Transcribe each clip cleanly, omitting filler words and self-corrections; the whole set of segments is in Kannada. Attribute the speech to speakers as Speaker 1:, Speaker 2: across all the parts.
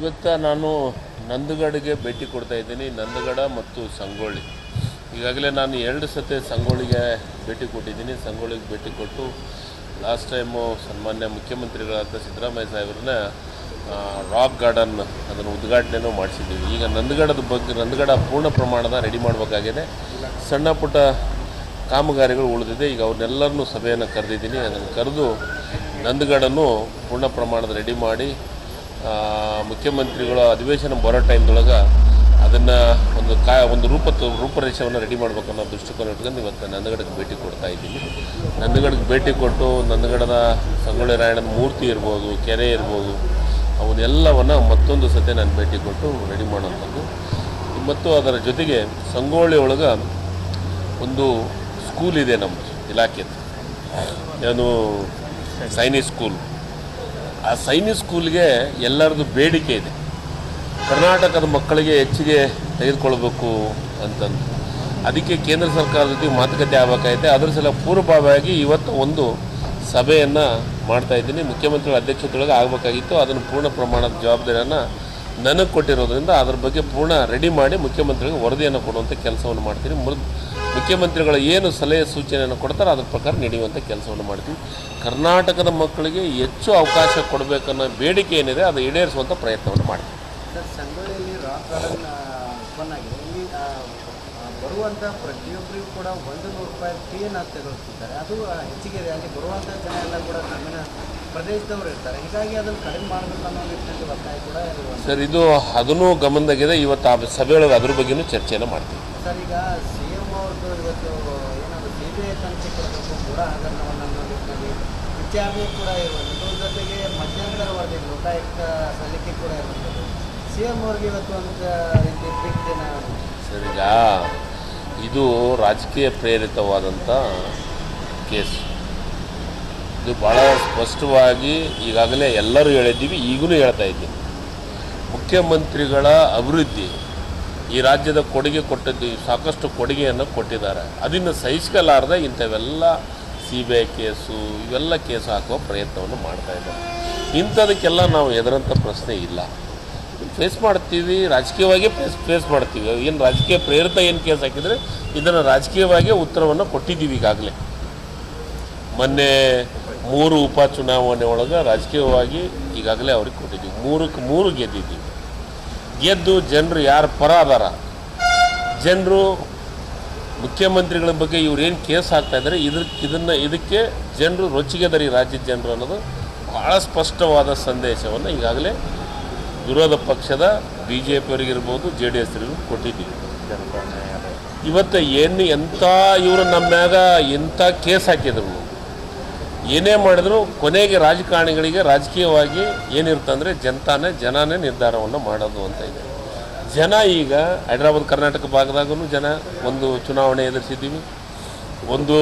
Speaker 1: ಇವತ್ತು ನಾನು ನಂದಗಡಿಗೆ ಭೇಟಿ ಕೊಡ್ತಾ ಇದ್ದೀನಿ. ನಂದಗಡ ಮತ್ತು ಸಂಗೊಳ್ಳಿ. ಈಗಾಗಲೇ ನಾನು 2 ಸತಿ ಸಂಗೊಳ್ಳಿಗೆ ಭೇಟಿ ಕೊಟ್ಟಿದ್ದೀನಿ. ಸಂಗೊಳ್ಳಿಗೆ ಭೇಟಿ ಕೊಟ್ಟು ಲಾಸ್ಟ್ ಟೈಮು ಸನ್ಮಾನ್ಯ ಮುಖ್ಯಮಂತ್ರಿಗಳಾದ ಸಿದ್ದರಾಮಯ್ಯ ಸಾಹೇಬ್ರನ್ನ ರಾಕ್ ಗಾರ್ಡನ್ ಅದನ್ನು ಉದ್ಘಾಟನೆಯೂ ಮಾಡಿಸಿದ್ದೀವಿ. ಈಗ ನಂದಗಡ ಪೂರ್ಣ ಪ್ರಮಾಣದ ರೆಡಿ ಮಾಡಬೇಕಾಗಿದೆ. ಸಣ್ಣ ಪುಟ್ಟ ಕಾಮಗಾರಿಗಳು ಉಳಿದಿದೆ. ಈಗ ಅವ್ರನ್ನೆಲ್ಲರನ್ನೂ ಸಭೆಯನ್ನು ಕರೆದಿದ್ದೀನಿ. ಅದನ್ನು ಕರೆದು ನಂದಗಡನ್ನು ಪೂರ್ಣ ಪ್ರಮಾಣದ ರೆಡಿ ಮಾಡಿ ಮುಖ್ಯಮಂತ್ರಿಗಳ ಅಧಿವೇಶನ ಬರೋ ಟೈಮ್ದೊಳಗೆ ಅದನ್ನು ಒಂದು ರೂಪರೇಷೆಯನ್ನು ರೆಡಿ ಮಾಡಬೇಕನ್ನೋ ದೃಷ್ಟಿಕೋನ ಇಟ್ಕೊಂಡು ಇವತ್ತು ನಂದಗಡಕ್ಕೆ ಭೇಟಿ ಕೊಡ್ತಾ ಇದ್ದೀನಿ. ನಂದಗಡಕ್ಕೆ ಭೇಟಿ ಕೊಟ್ಟು ನಂದಗಡದ ಸಂಗೊಳ್ಳಿ ರಾಯಣ್ಣನ ಮೂರ್ತಿ ಇರ್ಬೋದು, ಕೆರೆ ಇರ್ಬೋದು, ಅವನ್ನೆಲ್ಲವನ್ನು ಮತ್ತೊಂದು ಸತಿ ನಾನು ಭೇಟಿ ಕೊಟ್ಟು ರೆಡಿ ಮಾಡೋಂಥದ್ದು. ಮತ್ತು ಅದರ ಜೊತೆಗೆ ಸಂಗೊಳ್ಳಿ ಒಳಗೆ ಒಂದು ಸ್ಕೂಲ್ ಇದೆ ನಮ್ಮದು ಇಲಾಖೆದು, ಏನು ಸೈನಿಕ್ ಸ್ಕೂಲ್. ಆ ಸೈನಿಕ್ ಸ್ಕೂಲ್ಗೆ ಎಲ್ಲರದ್ದು ಬೇಡಿಕೆ ಇದೆ. ಕರ್ನಾಟಕದ ಮಕ್ಕಳಿಗೆ ಹೆಚ್ಚಿಗೆ ತೆಗೆದುಕೊಳ್ಬೇಕು ಅಂತಂದು ಅದಕ್ಕೆ ಕೇಂದ್ರ ಸರ್ಕಾರದ ಜೊತೆ ಮಾತುಕತೆ ಆಗಬೇಕಾಗಿದೆ. ಅದರ ಸಲ ಪೂರ್ವಭಾವಿಯಾಗಿ ಇವತ್ತು ಒಂದು ಸಭೆಯನ್ನು ಮಾಡ್ತಾಯಿದ್ದೀನಿ. ಮುಖ್ಯಮಂತ್ರಿಗಳ ಅಧ್ಯಕ್ಷತೆಯೊಳಗೆ ಆಗಬೇಕಾಗಿತ್ತು. ಅದನ್ನು ಪೂರ್ಣ ಪ್ರಮಾಣದ ಜವಾಬ್ದಾರಿಯನ್ನು ನನಗೆ ಕೊಟ್ಟಿರೋದ್ರಿಂದ ಅದ್ರ ಬಗ್ಗೆ ಪೂರ್ಣ ರೆಡಿ ಮಾಡಿ ಮುಖ್ಯಮಂತ್ರಿಗಳಿಗೆ ವರದಿಯನ್ನು ಕೊಡುವಂಥ ಕೆಲಸವನ್ನು ಮಾಡ್ತೀನಿ. ಮುಖ್ಯಮಂತ್ರಿಗಳ ಏನು ಸಲಹೆ ಸೂಚನೆಯನ್ನು ಕೊಡ್ತಾರೆ ಅದ್ರ ಪ್ರಕಾರ ನಡೆಯುವಂಥ ಕೆಲಸವನ್ನು ಮಾಡ್ತೀವಿ. ಕರ್ನಾಟಕದ ಮಕ್ಕಳಿಗೆ ಹೆಚ್ಚು ಅವಕಾಶ ಕೊಡಬೇಕನ್ನೋ ಬೇಡಿಕೆ ಏನಿದೆ ಅದು ಈಡೇರಿಸುವಂಥ ಪ್ರಯತ್ನವನ್ನು ಮಾಡ್ತೀವಿ.
Speaker 2: ಸರ್, ಸಂಗೊಳ್ಳಿಯಲ್ಲಿ ರಾಕ್ ಗಾರ್ಡನ್ ಓಪನ್ ಆಗಿದೆ. ಇಲ್ಲಿ ಬರುವಂಥ ಪ್ರತಿಯೊಬ್ಬರಿಗೂ ಕೂಡ ₹100 ಫೀಯನ್ನು ತೆಗೆದುಕೊಳ್ತಿದ್ದಾರೆ. ಅದು ಹೆಚ್ಚಿಗೆ ಇದೆ. ಅಲ್ಲಿ ಬರುವಂಥ ಜನ ಎಲ್ಲ ಕೂಡ ಗ್ರಾಮೀಣ ಪ್ರದೇಶದವರು ಇರ್ತಾರೆ. ಹೀಗಾಗಿ ಅದನ್ನು ಕಡಿಮೆ ಮಾಡಬೇಕು ಅನ್ನೋ ನಿಟ್ಟಿನಲ್ಲಿ ಒತ್ತಾಯ ಕೂಡ ಇರುವಂಥ
Speaker 1: ಸರ್, ಇದು ಅದನ್ನು ಗಮನದಾಗಿದೆ. ಇವತ್ತು ಆ ಸಭೆಯೊಳಗೆ ಅದ್ರ ಬಗ್ಗೆಯೂ ಚರ್ಚೆಯನ್ನು ಮಾಡ್ತೀವಿ.
Speaker 2: ಸರ್, ಈಗ CM ಅವ್ರದ್ದು ಇವತ್ತು ಏನಾದರೂ CBI ತನಿಖೆ ಕೊಡಬೇಕು ಕೂಡ ಹಗರಣವನ್ನು ಅನ್ನೋ ನಿಟ್ಟಿನಲ್ಲಿ ವಿಚಾರಣೆ ಕೂಡ ಇರುವಂಥದ್ದು. ಜೊತೆಗೆ ಮಧ್ಯಂತರ ವರದಿ ಲೋಕಾಯುಕ್ತ ಸಲ್ಲಿಕೆ ಕೂಡ ಇರುವಂಥದ್ದು. CM ಅವ್ರಿಗೆ ಇವತ್ತು ಒಂದು ರೀತಿ ಬಿಗ್ ದಿನ.
Speaker 1: ಸರ್, ಈಗ ಇದು ರಾಜಕೀಯ ಪ್ರೇರಿತವಾದಂಥ ಕೇಸು. ಇದು ಭಾಳ ಸ್ಪಷ್ಟವಾಗಿ ಈಗಾಗಲೇ ಎಲ್ಲರೂ ಹೇಳಿದ್ದೀವಿ, ಈಗಲೂ ಹೇಳ್ತಾ ಇದ್ದೀನಿ. ಮುಖ್ಯಮಂತ್ರಿಗಳ ಅಭಿವೃದ್ಧಿ ಈ ರಾಜ್ಯದ ಕೊಡುಗೆ ಕೊಟ್ಟಿದ್ದೀವಿ, ಸಾಕಷ್ಟು ಕೊಡುಗೆಯನ್ನು ಕೊಟ್ಟಿದ್ದಾರೆ. ಅದನ್ನು ಸಹಿಸ್ಕಲಾರದೆ ಇಂಥವೆಲ್ಲ CBI ಕೇಸು ಇವೆಲ್ಲ ಕೇಸು ಹಾಕುವ ಪ್ರಯತ್ನವನ್ನು ಮಾಡ್ತಾಯಿದ್ದಾರೆ. ಇಂಥದಕ್ಕೆಲ್ಲ ನಾವು ಎದುರಂಥ ಪ್ರಶ್ನೆ ಇಲ್ಲ. ಫೇಸ್ ಮಾಡ್ತೀವಿ, ರಾಜಕೀಯವಾಗಿ ಫೇಸ್ ಮಾಡ್ತೀವಿ. ಏನು ರಾಜಕೀಯ ಪ್ರೇರಿತ ಏನು ಕೇಸ್ ಹಾಕಿದರೆ ಇದನ್ನು ರಾಜಕೀಯವಾಗಿ ಉತ್ತರವನ್ನು ಕೊಟ್ಟಿದ್ದೀವಿ. ಈಗಾಗಲೇ ಮೊನ್ನೆ 3 ಉಪಚುನಾವಣೆ ಒಳಗೆ ರಾಜಕೀಯವಾಗಿ ಈಗಾಗಲೇ ಅವ್ರಿಗೆ ಕೊಟ್ಟಿದ್ದೀವಿ. 3ಕ್ಕೆ 3 ಗೆದ್ದಿದ್ದೀವಿ. ಗೆದ್ದು ಜನರು ಯಾರು ಪರ ಅದಾರ, ಜನರು ಮುಖ್ಯಮಂತ್ರಿಗಳ ಬಗ್ಗೆ ಇವ್ರೇನು ಕೇಸ್ ಹಾಕ್ತಾಯಿದ್ದಾರೆ ಇದಕ್ಕೆ ಜನರು ರೊಚ್ಚಿಗೆದರಿ ರಾಜ್ಯದ ಜನರು ಅನ್ನೋದು ಭಾಳ ಸ್ಪಷ್ಟವಾದ ಸಂದೇಶವನ್ನು ಈಗಾಗಲೇ ವಿರೋಧ ಪಕ್ಷದ BJP ಅವರಿಗಿರ್ಬೋದು, JDS ಅವರಿಗೂ ಕೊಟ್ಟಿದ್ದೀವಿ. ಇವತ್ತು ಎಂಥ ಇವರು ನಮ್ಮ ಮ್ಯಾಗ ಎಂಥ ಕೇಸ್ ಹಾಕಿದ್ರು, ಏನೇ ಮಾಡಿದ್ರು ಕೊನೆಗೆ ರಾಜಕಾರಣಿಗಳಿಗೆ ರಾಜಕೀಯವಾಗಿ ಏನಿರ್ತಂದರೆ ಜನನೇ ನಿರ್ಧಾರವನ್ನು ಮಾಡೋದು ಅಂತ ಇದೆ. ಜನ ಈಗ ಹೈದರಾಬಾದ್ ಕರ್ನಾಟಕ ಭಾಗದಾಗೂ ಜನ ಒಂದು ಚುನಾವಣೆ ಎದುರಿಸಿದ್ದೀವಿ, ಒಂದು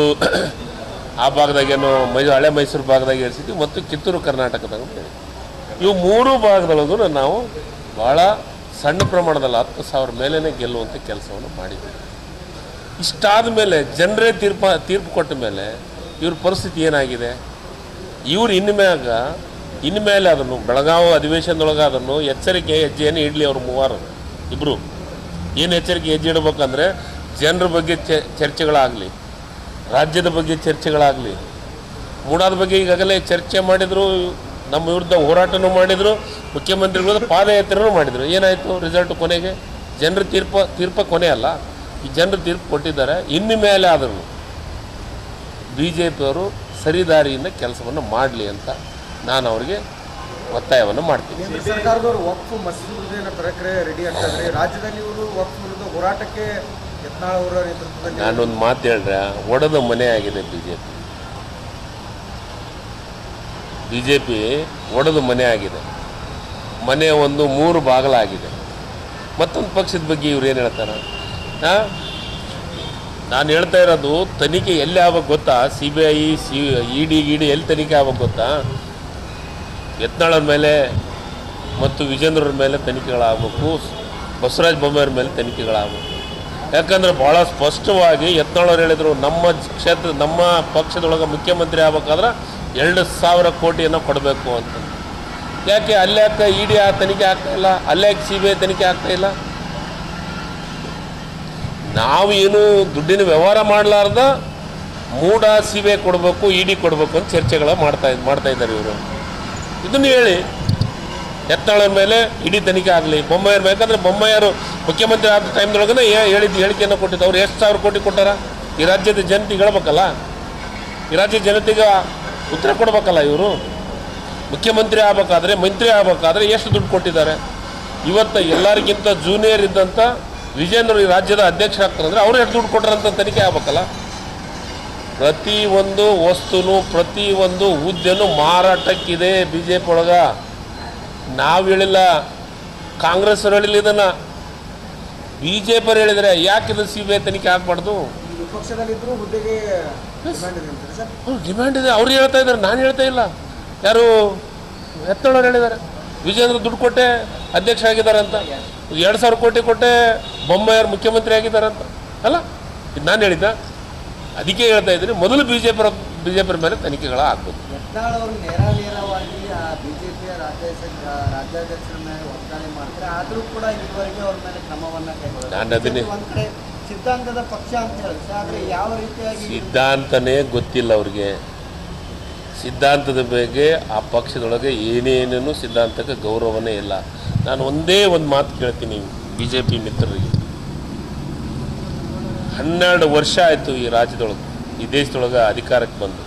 Speaker 1: ಆ ಭಾಗದಾಗೇನೋ ಹಳೆ ಮೈಸೂರು ಭಾಗದಾಗ ಎದುರಿಸಿದ್ದೀವಿ, ಮತ್ತು ಕಿತ್ತೂರು ಕರ್ನಾಟಕದಾಗ. ಇವು 3 ಭಾಗದೊಳಗೂ ನಾವು ಭಾಳ ಸಣ್ಣ ಪ್ರಮಾಣದಲ್ಲಿ 10,000 ಮೇಲೇ ಗೆಲ್ಲುವಂಥ ಕೆಲಸವನ್ನು ಮಾಡಿದ್ದೀವಿ. ಇಷ್ಟಾದ ಮೇಲೆ ಜನರೇ ತೀರ್ಪು ಕೊಟ್ಟ ಮೇಲೆ ಇವ್ರ ಪರಿಸ್ಥಿತಿ ಏನಾಗಿದೆ? ಇವ್ರು ಇನ್ಮೇಲೆ ಅದನ್ನು ಬೆಳಗಾವಿ ಅಧಿವೇಶನದೊಳಗೆ ಅದನ್ನು ಎಚ್ಚರಿಕೆ ಹೆಜ್ಜೆಯನ್ನು ಇಡಲಿ. ಅವರು 3 ಇಬ್ಬರು ಏನು ಎಚ್ಚರಿಕೆ ಹೆಜ್ಜೆ ಇಡಬೇಕಂದ್ರೆ ಜನರ ಬಗ್ಗೆ ಚರ್ಚೆಗಳಾಗಲಿ, ರಾಜ್ಯದ ಬಗ್ಗೆ ಚರ್ಚೆಗಳಾಗಲಿ, ಮೂಡಾದ ಬಗ್ಗೆ ಈಗಾಗಲೇ ಚರ್ಚೆ ಮಾಡಿದರು, ನಮ್ಮ ವಿರುದ್ಧ ಹೋರಾಟನೂ ಮಾಡಿದರು, ಮುಖ್ಯಮಂತ್ರಿಗಳ ಪಾದಯಾತ್ರೆನೂ ಮಾಡಿದರು. ಏನಾಯಿತು ರಿಸಲ್ಟ್? ಕೊನೆಗೆ ಜನರ ತೀರ್ಪ ಕೊನೆ ಅಲ್ಲ, ಈ ಜನರು ತೀರ್ಪು ಕೊಟ್ಟಿದ್ದಾರೆ. ಇನ್ನು ಮೇಲೆ ಆದರೂ BJP ಅವರು ಸರಿದಾರಿಯಿಂದ ಕೆಲಸವನ್ನು ಮಾಡಲಿ ಅಂತ ನಾನು ಅವರಿಗೆ ಒತ್ತಾಯವನ್ನು ಮಾಡ್ತೀನಿ.
Speaker 2: ಸರ್ಕಾರದವರು ವಕ್ಫ್ ಮಸೂದೆಯನ್ನು ತರಕ್ಕೆ ರೆಡಿ ಆಗ್ತಾಯಿದ್ದಾರೆ. ರಾಜ್ಯದಲ್ಲಿ ಇವರು ವಕ್ಫ್ ವಿರುದ್ಧ ಹೋರಾಟಕ್ಕೆ ಯತ್ನಾಳ್ ಅವರ ನೇತೃತ್ವದಲ್ಲಿ
Speaker 1: ನಾನೊಂದು ಮಾತು ಹೇಳ್ರೆ, ಒಡೆದ ಮನೆ ಆಗಿದೆ BJP ಒಡೆದ ಮನೆ ಆಗಿದೆ. ಮನೆ ಒಂದು 3 ಬಾಗಿಲಾಗಿದೆ. ಮತ್ತೊಂದು ಪಕ್ಷದ ಬಗ್ಗೆ ಇವ್ರು ಏನು ಹೇಳ್ತಾರೆ? ನಾನು ಹೇಳ್ತಾ ಇರೋದು ತನಿಖೆ ಎಲ್ಲಿ ಆಗ್ಬೇಕು ಗೊತ್ತಾ? CBI ED ಎಲ್ಲಿ ತನಿಖೆ ಆಗ್ಬೇಕು ಗೊತ್ತಾ? ಯತ್ನಾಳವ್ರ ಮೇಲೆ ಮತ್ತು ವಿಜೇಂದ್ರವ್ರ ಮೇಲೆ ತನಿಖೆಗಳಾಗಬೇಕು, ಬಸವರಾಜ ಬೊಮ್ಮಾಯಿಯವ್ರ ಮೇಲೆ ತನಿಖೆಗಳಾಗಬೇಕು. ಯಾಕಂದರೆ ಭಾಳ ಸ್ಪಷ್ಟವಾಗಿ ಯತ್ನಾಳವ್ರು ಹೇಳಿದರು, ನಮ್ಮ ಪಕ್ಷದೊಳಗೆ ಮುಖ್ಯಮಂತ್ರಿ ಆಗ್ಬೇಕಾದ್ರೆ 2,000 ಕೋಟಿಯನ್ನು ಕೊಡಬೇಕು ಅಂತ. ಯಾಕೆ ಅಲ್ಲಿ ಯಾಕೆ ಇಡಿ ತನಿಖೆ ಆಗ್ತಾ ಇಲ್ಲ, ಅಲ್ಲಿ ಯಾಕೆ CBI ತನಿಖೆ ಆಗ್ತಾ ಇಲ್ಲ? ನಾವೇನು ದುಡ್ಡಿನ ವ್ಯವಹಾರ ಮಾಡಲಾರ್ದ ಮೂಡ CBI ಕೊಡಬೇಕು, ಇಡಿ ಕೊಡಬೇಕು ಅಂತ ಚರ್ಚೆಗಳು ಮಾಡ್ತಾ ಇದ್ದಾರೆ ಇವರು. ಇದನ್ನು ಹೇಳಿ, ಯತ್ನಾಳರ ಮೇಲೆ ಇಡಿ ತನಿಖೆ ಆಗಲಿ, ಬೊಮ್ಮಾಯರ ಬೇಕಂದ್ರೆ ಬೊಮ್ಮಾಯರು ಮುಖ್ಯಮಂತ್ರಿ ಆದ ಟೈಮ್ದೊಳಗನೆ ಹೇಳಿದ್ದು ಹೇಳಿಕೆಯನ್ನು ಕೊಟ್ಟಿದ್ದು. ಅವ್ರು ಎಷ್ಟು ಸಾವಿರ ಕೋಟಿ ಕೊಟ್ಟಾರ ಈ ರಾಜ್ಯದ ಜನತೆಗೆ ಹೇಳ್ಬೇಕಲ್ಲ, ಈ ರಾಜ್ಯದ ಜನತೆಗೆ ಉತ್ತರ ಕೊಡ್ಬೇಕಲ್ಲ. ಇವರು ಮುಖ್ಯಮಂತ್ರಿ ಆಗ್ಬೇಕಾದ್ರೆ, ಮಂತ್ರಿ ಆಗ್ಬೇಕಾದ್ರೆ ಎಷ್ಟು ದುಡ್ಡು ಕೊಟ್ಟಿದ್ದಾರೆ? ಇವತ್ತು ಎಲ್ಲರಿಗಿಂತ ಜೂನಿಯರ್ ಇದ್ದಂಥ ವಿಜೇಂದ್ರ ಈ ರಾಜ್ಯದ ಅಧ್ಯಕ್ಷರಾಗ್ತಾರಂದ್ರೆ ಅವ್ರು ಎಷ್ಟು ದುಡ್ಡು ಕೊಟ್ಟಾರಂತ ತನಿಖೆ ಆಗ್ಬೇಕಲ್ಲ. ಪ್ರತಿಯೊಂದು ವಸ್ತುನು ಪ್ರತಿಯೊಂದು ಹುದ್ದೆನೂ ಮಾರಾಟಕ್ಕಿದೆ BJP ಒಳಗೆ. ನಾವು ಹೇಳಿಲ್ಲ, ಕಾಂಗ್ರೆಸ್ ಅವರು ಹೇಳಿಲ್ಲ, ಇದನ್ನು BJP ಅವರು ಹೇಳಿದರೆ ಯಾಕಿದು CBI ತನಿಖೆ ಆಗಬಾರ್ದು?
Speaker 2: ವಿಪಕ್ಷದಲ್ಲಿದ್ದರೂ ಹುದ್ದೆಗೆ
Speaker 1: ಡಿಮ್ಯಾಂಡ್ ಇದೆ. ಅವ್ರು ಹೇಳ್ತಾ ಇದ್ದಾರೆ, ನಾನು ಹೇಳ್ತಾ ಇಲ್ಲ. ಯಾರು ಯತ್ನಾಳವ್ರು ಹೇಳಿದ್ದಾರೆ, ವಿಜೇಂದ್ರ ದುಡ್ಡು ಕೊಟ್ಟೆ ಅಧ್ಯಕ್ಷ ಆಗಿದ್ದಾರೆ ಅಂತ, 2,000 ಕೋಟಿ ಕೊಟ್ಟೆ ಬೊಮ್ಮಾಯರು ಮುಖ್ಯಮಂತ್ರಿ ಆಗಿದ್ದಾರೆ ಅಂತ ಅಲ್ಲ, ಇದು ನಾನು ಹೇಳಿದ್ದ. ಅದಕ್ಕೆ ಹೇಳ್ತಾ ಇದ್ದೀನಿ, ಮೊದಲು BJP ಮೇಲೆ ತನಿಖೆಗಳು ಆಗ್ಬೋದು.
Speaker 2: ಯತ್ನಾಳ್ ಅವರು ನೇರವಾಗಿ BJPಯ ರಾಜ್ಯಾಧ್ಯಕ್ಷರ ಮೇಲೆ ಒತ್ತಾಯ ಮಾಡ್ತಾರೆ, ಆದರೂ ಕೂಡ ಇದುವರೆಗೆ ಅವ್ರ ಮೇಲೆ ಕ್ರಮವನ್ನು ಕೈಗೊಳ್ಳೋದು. ಒಂದು ಕಡೆ ಸಿದ್ಧಾಂತದ ಪಕ್ಷ ಅಂತ ಹೇಳುತ್ತೆ, ಆದರೆ ಯಾವ ರೀತಿಯಾಗಿ
Speaker 1: ಸಿದ್ಧಾಂತನೇ ಗೊತ್ತಿಲ್ಲ ಅವ್ರಿಗೆ. ಸಿದ್ಧಾಂತದ ಬಗ್ಗೆ ಆ ಪಕ್ಷದೊಳಗೆ ಏನೇನೇನು ಸಿದ್ಧಾಂತಕ್ಕೆ ಗೌರವನೇ ಇಲ್ಲ. ನಾನು ಒಂದೇ ಒಂದು ಮಾತು ಕೇಳ್ತೀನಿ BJP ಮಿತ್ರರಿಗೆ. 12 ವರ್ಷ ಆಯಿತು ಈ ರಾಜ್ಯದೊಳಗೆ, ಈ ದೇಶದೊಳಗೆ ಅಧಿಕಾರಕ್ಕೆ ಬಂದು.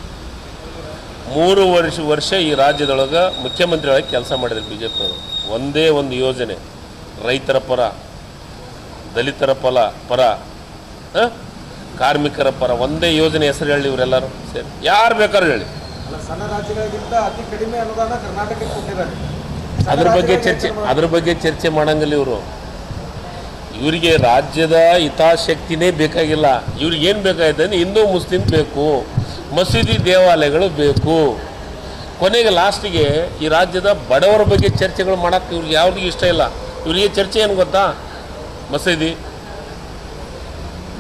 Speaker 1: 3 ವರ್ಷ ಈ ರಾಜ್ಯದೊಳಗೆ ಮುಖ್ಯಮಂತ್ರಿಯಾಗಿ ಕೆಲಸ ಮಾಡಿದ್ರು BJP ಅವರು. ಒಂದೇ ಒಂದು ಯೋಜನೆ, ರೈತರ ಪರ, ದಲಿತರ ಪರ, ಕಾರ್ಮಿಕರ ಪರ ಒಂದೇ ಯೋಜನೆ ಹೆಸರು ಹೇಳಿ ಇವರೆಲ್ಲರೂ ಸೇರಿ. ಯಾರು ಬೇಕಾದ್ರೂ ಹೇಳಿ.
Speaker 2: ಸಣ್ಣ ರಾಜ್ಯಗಳಿಗಿಂತ ಅತಿ ಕಡಿಮೆ ಅನುದಾನ ಕರ್ನಾಟಕಕ್ಕೆ ಕೊಟ್ಟಿದ್ದಾರೆ.
Speaker 1: ಅದ್ರ ಬಗ್ಗೆ ಚರ್ಚೆ ಮಾಡಂಗಿಲ್ಲ ಇವರು. ಇವರಿಗೆ ರಾಜ್ಯದ ಹಿತಾಸಕ್ತಿನೇ ಬೇಕಾಗಿಲ್ಲ. ಇವ್ರಿಗೆ ಏನು ಬೇಕಾಗಿದೆ ಅಂದರೆ ಹಿಂದೂ ಮುಸ್ಲಿಂ ಬೇಕು, ಮಸೀದಿ ದೇವಾಲಯಗಳು ಬೇಕು. ಕೊನೆಗೆ ಲಾಸ್ಟಿಗೆ ಈ ರಾಜ್ಯದ ಬಡವರ ಬಗ್ಗೆ ಚರ್ಚೆಗಳು ಮಾಡೋಕ್ಕೆ ಇವ್ರಿಗೆ ಯಾವುದಿಗೂ ಇಷ್ಟ ಇಲ್ಲ. ಇವರಿಗೆ ಚರ್ಚೆ ಏನು ಗೊತ್ತಾ? ಮಸೀದಿ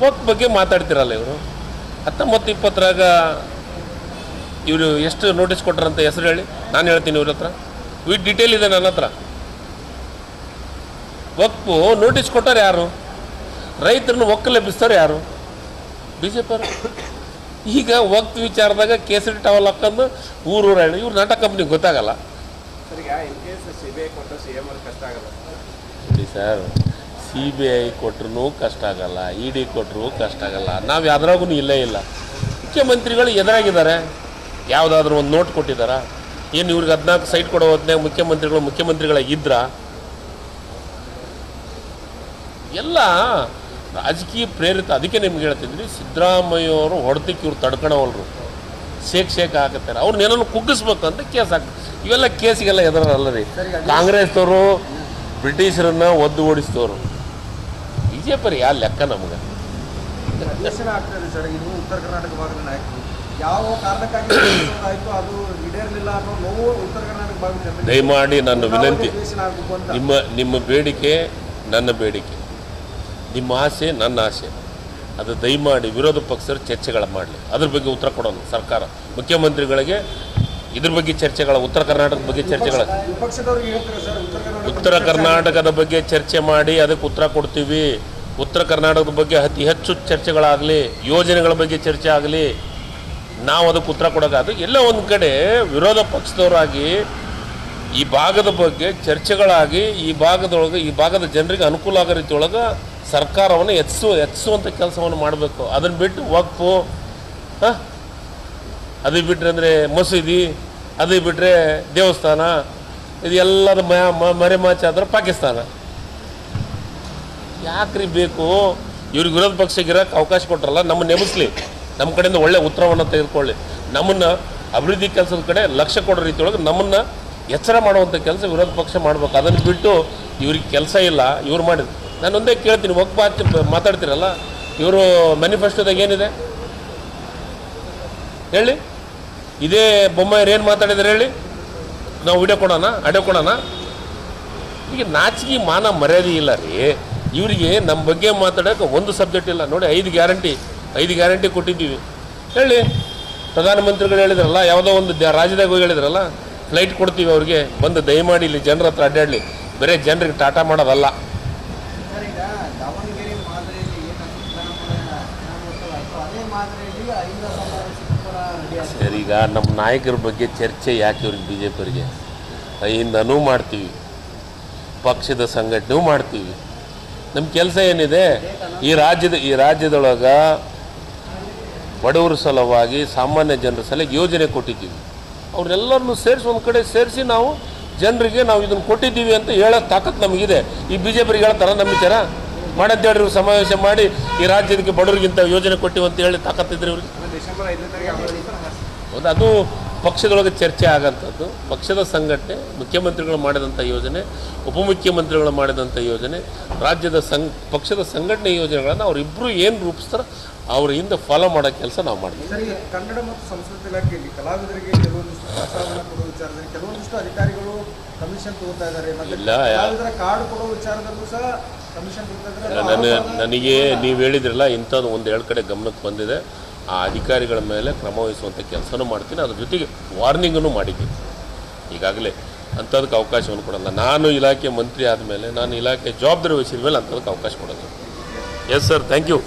Speaker 1: ವಕ್ಫ್ ಬಗ್ಗೆ ಮಾತಾಡ್ತಿರಲ್ಲ ಇವರು. 19-20ರಾಗ ಇವರು ಎಷ್ಟು ನೋಟಿಸ್ ಕೊಟ್ಟಾರಂತ ಹೆಸರು ಹೇಳಿ, ನಾನು ಹೇಳ್ತೀನಿ ಇವ್ರ ಹತ್ರ. ವಿತ್ ಡೀಟೇಲ್ ಇದೆ ನನ್ನ ಹತ್ರ. ವಕ್ಫು ನೋಟಿಸ್ ಕೊಟ್ಟಾರೆ ಯಾರು? ರೈತರನ್ನು ಒಕ್ಕಲೆಬ್ಬಿಸ್ತಾರೆ ಯಾರು? BJP ಅವರು. ಈಗ ವಕ್ಫ್ ವಿಚಾರದಾಗ ಕೇಸರಿ ಟವಲ್ ಹಾಕೊಂಡು ಊರು ಹೇಳಿ ಇವ್ರು ನಾಟಕ ಕಂಪ್ನಿಗೆ ಗೊತ್ತಾಗಲ್ಲ. ನೋಡಿ ಸರ್, CBI ಕೊಟ್ಟರು ಕಷ್ಟ ಆಗಲ್ಲ, ED ಕೊಟ್ಟರು ಕಷ್ಟ ಆಗಲ್ಲ. ನಾವು ಯಾವ್ದ್ರಾಗೂ ಇಲ್ಲೇ ಇಲ್ಲ. ಮುಖ್ಯಮಂತ್ರಿಗಳು ಎದುರಾಗಿದ್ದಾರೆ. ಯಾವುದಾದ್ರೂ ಒಂದು ನೋಟ್ ಕೊಟ್ಟಿದ್ದಾರಾ? ಏನು ಇವ್ರಿಗೆ 14 ಸೈಟ್ ಕೊಡೋ ಹೊತ್ತಿನಾಗ ಮುಖ್ಯಮಂತ್ರಿಗಳಾಗಿದ್ರಾ? ಎಲ್ಲ ರಾಜಕೀಯ ಪ್ರೇರಿತ. ಅದಕ್ಕೆ ನಿಮ್ಗೆ ಹೇಳ್ತಿದ್ರಿ, ಸಿದ್ದರಾಮಯ್ಯವರು ಹೊಡೆದಕ್ಕೆ ಇವ್ರು ತಡ್ಕೊಳವಲ್ರು, ಶೇಕ್ ಹಾಕತ್ತಾರೆ. ಅವ್ರನ್ನ ಏನೋ ಕುಗ್ಗಿಸ್ಬೇಕು ಅಂತ ಕೇಸ್ ಹಾಕ್ತಾರೆ. ಇವೆಲ್ಲ ಕೇಸಿಗೆಲ್ಲ ಎದುರಲ್ಲ ರೀ. ಕಾಂಗ್ರೆಸ್ದವರು ಬ್ರಿಟಿಷರನ್ನ ಒದ್ದು ಓಡಿಸಿದವರು. BJP ಯಾ ಲೆಕ್ಕ ನಮ್ಗೆ.
Speaker 2: ಆಗ್ತದೆ ಸರ್, ಇದು ಉತ್ತರ ಕರ್ನಾಟಕ ಭಾಗದ ನಾಯಕರು ಯಾವ ಕಾರಣಕ್ಕಾಗಿ ಆಯಿತು ಅದು ಈಡೇರಲಿಲ್ಲ ಅನ್ನೋ ನೋವು ಉತ್ತರ ಕರ್ನಾಟಕ ಭಾಗದ.
Speaker 1: ದಯಮಾಡಿ ನನ್ನ ವಿನಂತಿ, ನಿಮ್ಮ ಬೇಡಿಕೆ ನನ್ನ ಬೇಡಿಕೆ, ನಿಮ್ಮ ಆಸೆ ನನ್ನ ಆಸೆ. ಅದು ದಯಮಾಡಿ ವಿರೋಧ ಪಕ್ಷರು ಚರ್ಚೆಗಳು ಮಾಡಲಿ, ಅದ್ರ ಬಗ್ಗೆ ಉತ್ತರ ಕೊಡೋಣ ಸರ್ಕಾರ. ಮುಖ್ಯಮಂತ್ರಿಗಳಿಗೆ ಇದ್ರ ಬಗ್ಗೆ ಚರ್ಚೆಗಳ, ಉತ್ತರ ಕರ್ನಾಟಕದ ಬಗ್ಗೆ ಚರ್ಚೆಗಳ, ಉತ್ತರ ಕರ್ನಾಟಕದ ಬಗ್ಗೆ ಚರ್ಚೆ ಮಾಡಿ ಅದಕ್ಕೆ ಉತ್ತರ ಕೊಡ್ತೀವಿ. ಉತ್ತರ ಕರ್ನಾಟಕದ ಬಗ್ಗೆ ಅತಿ ಹೆಚ್ಚು ಚರ್ಚೆಗಳಾಗಲಿ, ಯೋಜನೆಗಳ ಬಗ್ಗೆ ಚರ್ಚೆ ಆಗಲಿ, ನಾವು ಅದಕ್ಕೆ ಉತ್ತರ ಕೊಡೋಕ್ಕಾದ್ರೆ ಎಲ್ಲ ಒಂದು ಕಡೆ ವಿರೋಧ ಪಕ್ಷದವರಾಗಿ ಈ ಭಾಗದ ಬಗ್ಗೆ ಚರ್ಚೆಗಳಾಗಿ ಈ ಭಾಗದ ಜನರಿಗೆ ಅನುಕೂಲ ಆಗೋ ರೀತಿಯೊಳಗೆ ಸರ್ಕಾರವನ್ನು ಹೆಚ್ಚಿಸುವಂಥ ಕೆಲಸವನ್ನು ಮಾಡಬೇಕು. ಅದನ್ನು ಬಿಟ್ಟು ವಕ್ಫು, ಅದು ಬಿಟ್ಟರೆ ಅಂದರೆ ಮಸೀದಿ, ಅದು ಬಿಟ್ಟರೆ ದೇವಸ್ಥಾನ, ಇದು ಎಲ್ಲದ ಮರೆಮಾಚಾದ್ರೆ ಪಾಕಿಸ್ತಾನ. ಯಾಕ್ರಿ ಬೇಕು? ಇವ್ರಿಗೆ ವಿರೋಧ ಪಕ್ಷಕ್ಕೆ ಇರೋಕ್ಕೆ ಅವಕಾಶ ಕೊಟ್ಟರಲ್ಲ, ನಮ್ಮನ್ನು ನೆಮಿಸ್ಲಿ, ನಮ್ಮ ಕಡೆಯಿಂದ ಒಳ್ಳೆ ಉತ್ತರವನ್ನು ತೆಗೆದುಕೊಳ್ಳಿ, ನಮ್ಮನ್ನು ಅಭಿವೃದ್ಧಿ ಕೆಲಸದ ಕಡೆ ಲಕ್ಷ್ಯ ಕೊಡೋ ರೀತಿಯೊಳಗೆ ನಮ್ಮನ್ನು ಎಚ್ಚರ ಮಾಡುವಂಥ ಕೆಲಸ ವಿರೋಧ ಪಕ್ಷ ಮಾಡಬೇಕು. ಅದನ್ನು ಬಿಟ್ಟು ಇವ್ರಿಗೆ ಕೆಲಸ ಇಲ್ಲ, ಇವ್ರು ಮಾಡಿದ್ರು. ನಾನು ಒಂದೇ ಕೇಳ್ತೀನಿ, ಮಾತಾಡ್ತೀರಲ್ಲ, ಇವರು ಮ್ಯಾನಿಫೆಸ್ಟೋದಾಗ ಏನಿದೆ ಹೇಳಿ? ಇದೇ ಬೊಮ್ಮಾಯರು ಏನು ಮಾತಾಡಿದ್ದಾರೆ ಹೇಳಿ? ನಾವು ವಿಡಿಯೋ ಕೊಡೋಣ, ಆಡಿಯೋ ಕೊಡೋಣ? ಈಗ ನಾಚಿಕೆ ಮಾನ ಮರ್ಯಾದೆ ಇಲ್ಲ ರೀ ಇವರಿಗೆ. ನಮ್ಮ ಬಗ್ಗೆ ಮಾತಾಡೋಕೆ ಒಂದು ಸಬ್ಜೆಕ್ಟ್ ಇಲ್ಲ. ನೋಡಿ, 5 ಗ್ಯಾರಂಟಿ ಕೊಟ್ಟಿದ್ದೀವಿ ಹೇಳಿ. ಪ್ರಧಾನಮಂತ್ರಿಗಳು ಹೇಳಿದ್ರಲ್ಲ, ಯಾವುದೋ ಒಂದು ರಾಜ್ಯದಾಗ ಹೋಗಿ ಹೇಳಿದ್ರಲ್ಲ, ಫ್ಲೈಟ್ ಕೊಡ್ತೀವಿ ಅವ್ರಿಗೆ, ಬಂದು ದಯಮಾಡಿ ಇಲ್ಲಿ ಜನರ ಹತ್ರ ಅಡ್ಡಾಡಲಿ, ಬರೀ ಜನರಿಗೆ ಟಾಟಾ ಮಾಡೋದಲ್ಲ.
Speaker 2: ಸರ್, ಈಗ ದಾವಣಗೆರೆ ಮಾದರಿಯಲ್ಲಿ ಏನು ಆಯಿತು ಅದೇ ಮಾದರಿಯಲ್ಲಿ ಅಹಿಂದ ಸಮಾವೇಶಕ್ಕೂ ಕೂಡ ರೆಡಿ ಆಗಿದೆ.
Speaker 1: ಸರ್, ಈಗ ನಮ್ಮ ನಾಯಕರ ಬಗ್ಗೆ ಚರ್ಚೆ ಯಾಕೆ ಇವ್ರಿಗೆ ಬಿ ಜೆ ಪಿಯವರಿಗೆ? ಅಹಿಂದನೂ ಮಾಡ್ತೀವಿ, ಪಕ್ಷದ ಸಂಘಟನೆಯೂ ಮಾಡ್ತೀವಿ. ನಮ್ಮ ಕೆಲಸ ಏನಿದೆ, ಈ ರಾಜ್ಯದೊಳಗೆ ಬಡವರ ಸಲುವಾಗಿ, ಸಾಮಾನ್ಯ ಜನರ ಸಲುವಾಗಿ ಯೋಜನೆ ಕೊಟ್ಟಿದ್ದೀವಿ. ಅವ್ರನ್ನೆಲ್ಲರನ್ನೂ ಸೇರಿಸಿ ಒಂದು ಕಡೆ ಸೇರಿಸಿ ನಾವು ಜನರಿಗೆ ನಾವು ಇದನ್ನು ಕೊಟ್ಟಿದ್ದೀವಿ ಅಂತ ಹೇಳೋ ತಾಕತ್ತು ನಮಗಿದೆ. ಈ ಬಿ ಜೆ ಪಿಗೆ ಹೇಳ್ತಾರ ನಮ್ಮ ವಿಚಾರ ಮಾಡಂತೇಳಿ ಇವ್ರು ಸಮಾವೇಶ ಮಾಡಿ ಈ ರಾಜ್ಯದಕ್ಕೆ ಬಡವರಿಗಿಂತ ಯೋಜನೆ ಕೊಟ್ಟಿವಿ ಅಂತ ಹೇಳಿ ತಾಕತ್ತಿದ್ರೆ ಇವ್ರಿಗೆ.
Speaker 2: ಡಿಸೆಂಬರ್ 5ನೇ ತಾರೀಕು
Speaker 1: ಹೌದು, ಅದು ಪಕ್ಷದೊಳಗೆ ಚರ್ಚೆ ಆಗೋಂಥದ್ದು. ಪಕ್ಷದ ಸಂಘಟನೆ, ಮುಖ್ಯಮಂತ್ರಿಗಳು ಮಾಡಿದಂಥ ಯೋಜನೆ, ಉಪಮುಖ್ಯಮಂತ್ರಿಗಳು ಮಾಡಿದಂಥ ಯೋಜನೆ, ರಾಜ್ಯದ ಪಕ್ಷದ ಸಂಘಟನೆ ಯೋಜನೆಗಳನ್ನು ಅವರಿಬ್ಬರು ಏನು ರೂಪಿಸ್ತಾರೆ ಅವ್ರ ಹಿಂದೆ ಫಾಲೋ ಮಾಡೋ ಕೆಲಸ ನಾವು ಮಾಡ್ತೀವಿ.
Speaker 2: ಸರಿ, ಕನ್ನಡ ಮತ್ತು ಸಂಸ್ಕೃತಿ ಇಲಾಖೆಯಲ್ಲಿ ಕಲಾವಿದರಿಗೆ ಕೆಲವೊಂದಿಷ್ಟು ಪ್ರೋತ್ಸಾಹನ ಕೊಡುವ ವಿಚಾರದಲ್ಲಿ ಕೆಲವೊಂದಿಷ್ಟು ಅಧಿಕಾರಿಗಳು ಕಮಿಷನ್ ತಗೋತಾ ಇದ್ದಾರೆ. ಮತ್ತು ಕಲಾವಿದರ ಕಾರ್ಡ್ ಕೊಡೋ ವಿಚಾರದಲ್ಲೂ ಸಹ ಕಮಿಷನ್ ತಗೋತಾ ಇದ್ದಾರೆ.
Speaker 1: ನನಗೆ ನೀವು ಹೇಳಿದ್ರಲ್ಲ, ಇಂಥದ್ದು ಒಂದು 2 ಕಡೆ ಗಮನಕ್ಕೆ ಬಂದಿದೆ. ಆ ಅಧಿಕಾರಿಗಳ ಮೇಲೆ ಕ್ರಮ ವಹಿಸುವಂಥ ಕೆಲಸನೂ ಮಾಡ್ತೀನಿ, ಅದ್ರ ಜೊತೆಗೆ ವಾರ್ನಿಂಗನ್ನು ಮಾಡಿದ್ದೀನಿ ಈಗಾಗಲೇ. ಅಂಥದಕ್ಕೆ ಅವಕಾಶವನ್ನು ಕೊಡಲ್ಲ. ನಾನು ಇಲಾಖೆ ಮಂತ್ರಿ ಆದಮೇಲೆ, ನಾನು ಇಲಾಖೆ ಜವಾಬ್ದಾರಿ ವಹಿಸಿದ ಮೇಲೆ ಅಂಥದಕ್ಕೆ ಅವಕಾಶ ಕೊಡೋದು. Yes sir, thank you.